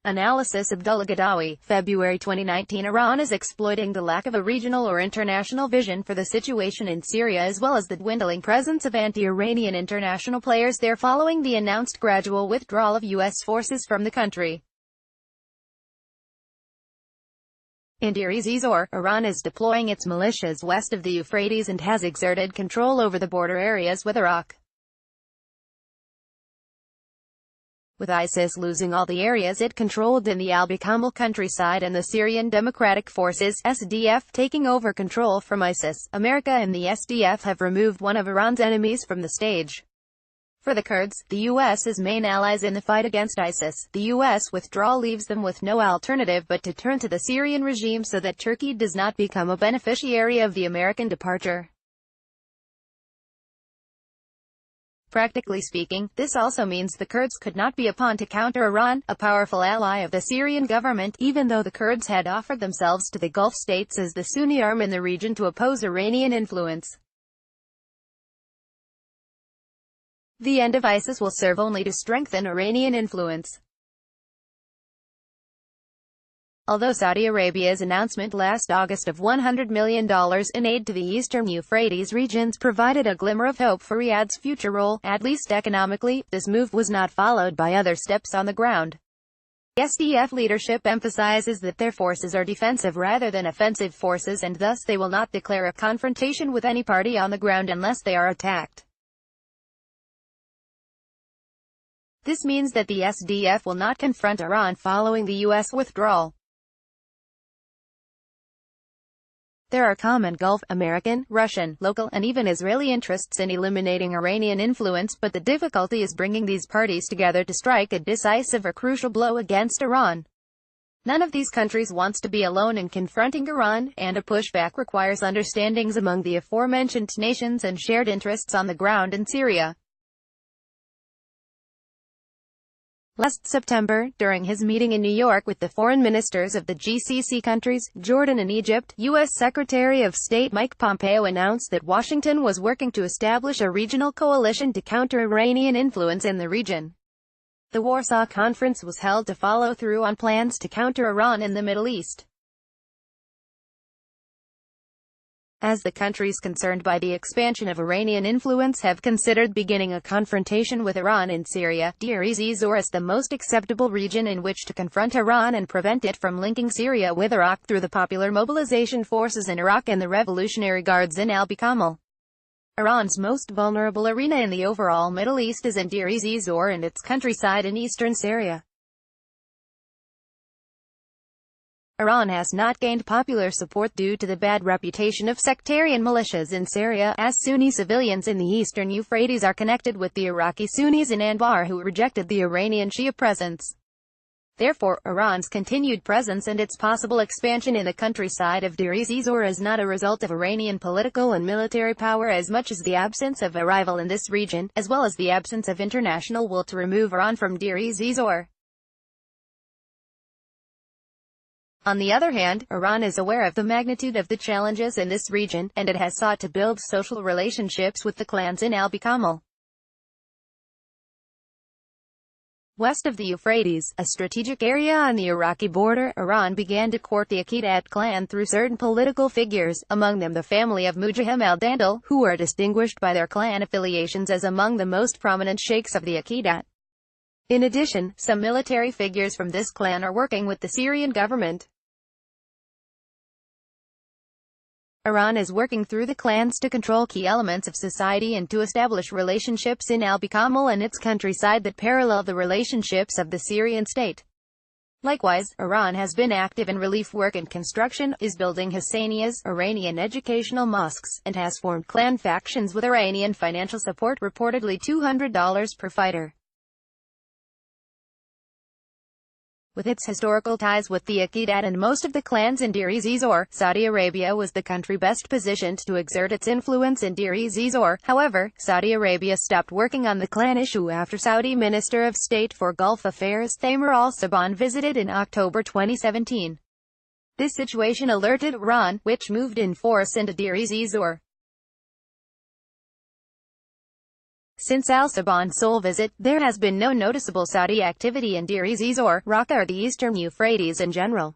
Analysis. Abdullah Ghadawi, February 2019. Iran is exploiting the lack of a regional or international vision for the situation in Syria as well as the dwindling presence of anti-Iranian international players there following the announced gradual withdrawal of U.S. forces from the country. In Deir Ez-Zor, Iran is deploying its militias west of the Euphrates and has exerted control over the border areas with Iraq. With ISIS losing all the areas it controlled in the Al-Bukamal countryside and the Syrian Democratic Forces (SDF) taking over control from ISIS, America and the SDF have removed one of Iran's enemies from the stage. For the Kurds, the U.S.'s main allies in the fight against ISIS, the U.S. withdrawal leaves them with no alternative but to turn to the Syrian regime so that Turkey does not become a beneficiary of the American departure. Practically speaking, this also means the Kurds could not be a pawn to counter Iran, a powerful ally of the Syrian government, even though the Kurds had offered themselves to the Gulf states as the Sunni arm in the region to oppose Iranian influence. The end of ISIS will serve only to strengthen Iranian influence. Although Saudi Arabia's announcement last August of $100 million in aid to the eastern Euphrates regions provided a glimmer of hope for Riyadh's future role, at least economically, this move was not followed by other steps on the ground. The SDF leadership emphasizes that their forces are defensive rather than offensive forces and thus they will not declare a confrontation with any party on the ground unless they are attacked. This means that the SDF will not confront Iran following the U.S. withdrawal. There are common Gulf, American, Russian, local, and even Israeli interests in eliminating Iranian influence, but the difficulty is bringing these parties together to strike a decisive or crucial blow against Iran. None of these countries wants to be alone in confronting Iran, and a pushback requires understandings among the aforementioned nations and shared interests on the ground in Syria. Last September, during his meeting in New York with the foreign ministers of the GCC countries, Jordan and Egypt, U.S. Secretary of State Mike Pompeo announced that Washington was working to establish a regional coalition to counter Iranian influence in the region. The Warsaw Conference was held to follow through on plans to counter Iran in the Middle East. As the countries concerned by the expansion of Iranian influence have considered beginning a confrontation with Iran in Syria, Deir Ez-Zor is the most acceptable region in which to confront Iran and prevent it from linking Syria with Iraq through the Popular Mobilization Forces in Iraq and the Revolutionary Guards in Al-Bukamal. Iran's most vulnerable arena in the overall Middle East is in Deir Ez-Zor and its countryside in eastern Syria. Iran has not gained popular support due to the bad reputation of sectarian militias in Syria, as Sunni civilians in the eastern Euphrates are connected with the Iraqi Sunnis in Anbar who rejected the Iranian Shia presence. Therefore, Iran's continued presence and its possible expansion in the countryside of Deir Ez-Zor is not a result of Iranian political and military power as much as the absence of a rival in this region, as well as the absence of international will to remove Iran from Deir Ez-Zor. On the other hand, Iran is aware of the magnitude of the challenges in this region, and it has sought to build social relationships with the clans in Al-Bukamal. West of the Euphrates, a strategic area on the Iraqi border, Iran began to court the Aqidat clan through certain political figures, among them the family of Mujahim al-Dandal, who are distinguished by their clan affiliations as among the most prominent sheikhs of the Aqidat. In addition, some military figures from this clan are working with the Syrian government. Iran is working through the clans to control key elements of society and to establish relationships in Al-Bukamal and its countryside that parallel the relationships of the Syrian state. Likewise, Iran has been active in relief work and construction, is building Hassaniyas, Iranian educational mosques, and has formed clan factions with Iranian financial support, reportedly $200 per fighter. With its historical ties with the Aqidat and most of the clans in Deir Ez-Zor, Saudi Arabia was the country best positioned to exert its influence in Deir Ez-Zor. However, Saudi Arabia stopped working on the clan issue after Saudi Minister of State for Gulf Affairs, Thamer al-Saban visited in October 2017. This situation alerted Iran, which moved in force into Deir Ez-Zor. Since al-Sabah's sole visit, there has been no noticeable Saudi activity in Deir Ez-Zor, Raqqa or the eastern Euphrates in general.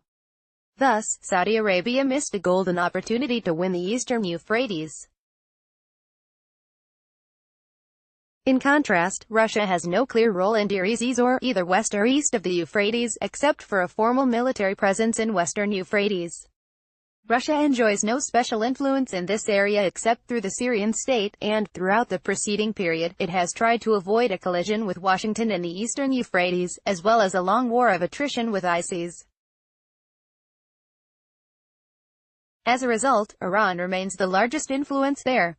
Thus, Saudi Arabia missed a golden opportunity to win the eastern Euphrates. In contrast, Russia has no clear role in Deir Ez-Zor, either west or east of the Euphrates, except for a formal military presence in western Euphrates. Russia enjoys no special influence in this area except through the Syrian state, and, throughout the preceding period, it has tried to avoid a collision with Washington in the eastern Euphrates, as well as a long war of attrition with ISIS. As a result, Iran remains the largest influence there.